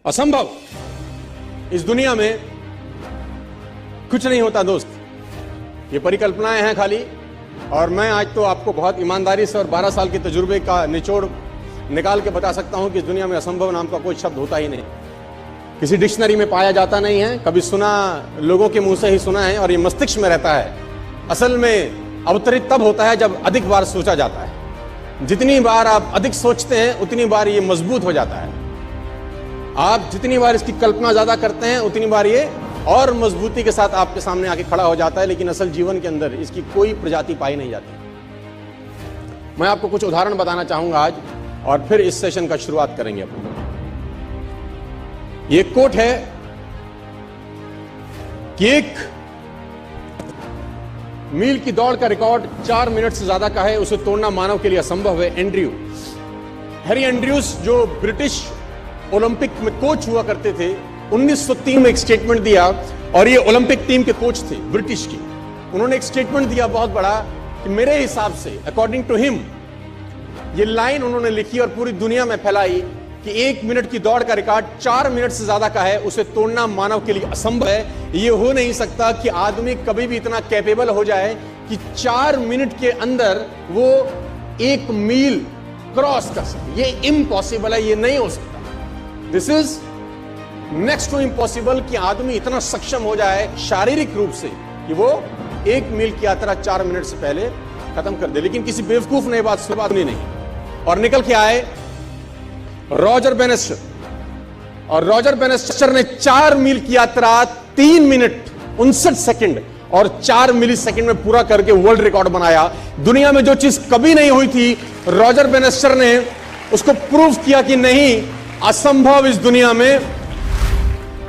असंभव। इस दुनिया में कुछ नहीं होता दोस्त, ये परिकल्पनाएं हैं खाली। और मैं आज तो आपको बहुत ईमानदारी से और 12 साल के तजुर्बे का निचोड़ निकाल के बता सकता हूं कि इस दुनिया में असंभव नाम का कोई शब्द होता ही नहीं, किसी डिक्शनरी में पाया जाता नहीं है, कभी सुना लोगों के मुंह से ही सुना है और ये मस्तिष्क में रहता है। असल में अवतरित तब होता है जब अधिक बार सोचा जाता है। जितनी बार आप अधिक सोचते हैं उतनी बार ये मजबूत हो जाता है। आप जितनी बार इसकी कल्पना ज्यादा करते हैं उतनी बार ये और मजबूती के साथ आपके सामने आके खड़ा हो जाता है। लेकिन असल जीवन के अंदर इसकी कोई प्रजाति पाई नहीं जाती। मैं आपको कुछ उदाहरण बताना चाहूंगा आज और फिर इस सेशन का शुरुआत करेंगे अपन। ये कोट है कि 1 मील की दौड़ का रिकॉर्ड 4 मिनट से ज्यादा का है, उसे तोड़ना मानव के लिए असंभव है। हैरी एंड्रयूज जो ब्रिटिश ओलंपिक में कोच हुआ करते थे, 1903 में एक स्टेटमेंट दिया, और ये ओलंपिक टीम के कोच थे ब्रिटिश की। उन्होंने एक स्टेटमेंट दिया बहुत बड़ा कि मेरे हिसाब से, अकॉर्डिंग टू हिम, ये लाइन उन्होंने लिखी और पूरी दुनिया में फैलाई कि 1 मिनट की दौड़ का रिकॉर्ड 4 मिनट से ज्यादा का है, उसे तोड़ना मानव के लिए असंभव है। ये हो नहीं सकता कि आदमी कभी भी इतना कैपेबल हो जाए कि 4 मिनट के अंदर वो 1 मील क्रॉस कर सके। ये इम्पॉसिबल है, ये नहीं हो सकता। This is next to impossible कि आदमी इतना सक्षम हो जाए शारीरिक रूप से कि वो 1 मील की यात्रा 4 मिनट से पहले खत्म कर दे। लेकिन किसी बेवकूफ ने बात सुनी नहीं और निकल के आए रॉजर बेनेस्टर, और रॉजर बेनेस्टर ने 4 मील की यात्रा 3 मिनट 59 सेकंड और 4 मिली सेकंड में पूरा करके वर्ल्ड रिकॉर्ड बनाया। दुनिया में जो चीज कभी नहीं हुई थी, रॉजर बेनेस्टर ने उसको प्रूव किया कि नहीं, असंभव इस दुनिया में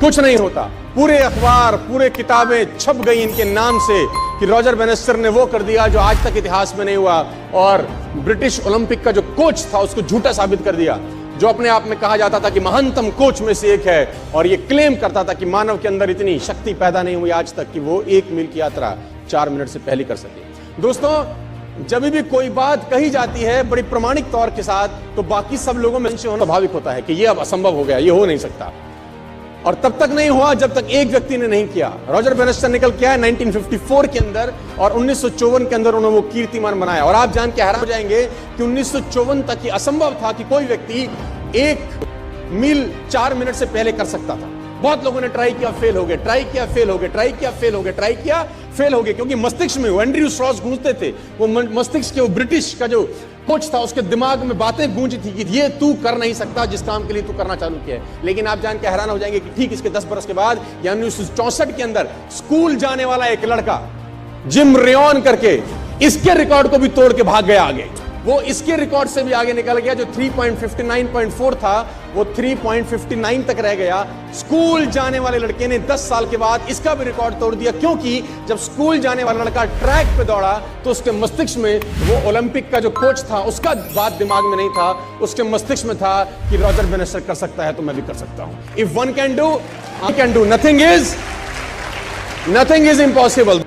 कुछ नहीं होता। पूरे अखबार, पूरे किताबें छप गई इनके नाम से कि रॉजर बेनेस्टर ने वो कर दिया जो आज तक इतिहास में नहीं हुआ, और ब्रिटिश ओलंपिक का जो कोच था उसको झूठा साबित कर दिया, जो अपने आप में कहा जाता था कि महानतम कोच में से एक है, और ये क्लेम करता था कि मानव के अंदर इतनी शक्ति पैदा नहीं हुई आज तक कि वो 1 मील की यात्रा 4 मिनट से पहले कर सके। दोस्तों, जब भी कोई बात कही जाती है बड़ी प्रमाणिक तौर के साथ, तो बाकी सब लोगों में संशय होना स्वाभाविक होता है कि ये अब असंभव हो गया, ये हो नहीं सकता। और तब तक नहीं हुआ जब तक एक व्यक्ति ने नहीं किया। रॉजर बेनेस्टर निकल के आया 1954 के अंदर, और 1954 के अंदर उन्होंने वो कीर्तिमान बनाया। और आप जान के हैरान हो जाएंगे कि 1954 तक ये असंभव था कि कोई व्यक्ति 1 मील 4 मिनट से पहले कर सकता था। बहुत लोगों ने ट्राई किया, फेल हो गए, ट्राई किया, फेल हो गए, ट्राई किया, फेल हो गए, ट्राई किया, फेल हो गए, क्योंकि मस्तिष्क में एंड्रयू स्ट्रॉस गूंजते थे। वो मस्तिष्क के, वो ब्रिटिश का जो कोच था, उसके दिमाग में बातें गूंजी थी कि ये तू कर नहीं सकता जिस काम के लिए तू करना चालू किया है। लेकिन आप जान के हैरान हो जाएंगे कि ठीक इसके 10 बरस के बाद, यानी 1964 के अंदर, स्कूल जाने वाला एक लड़का जिम रेयन करके इसके रिकॉर्ड को भी तोड़ के भाग गया आगे। वो इसके रिकॉर्ड से भी आगे निकल गया, जो 3.59.4 था वो 3.59 तक रह गया। स्कूल जाने वाले लड़के ने 10 साल के बाद इसका भी रिकॉर्ड तोड़ दिया, क्योंकि जब स्कूल जाने वाला लड़का ट्रैक पे दौड़ा तो उसके मस्तिष्क में वो ओलंपिक का जो कोच था उसका बात दिमाग में नहीं था, उसके मस्तिष्क में था कि रॉजर बेनेस्टर कर सकता है तो मैं भी कर सकता हूं। If one can do, I can do. Nothing is impossible.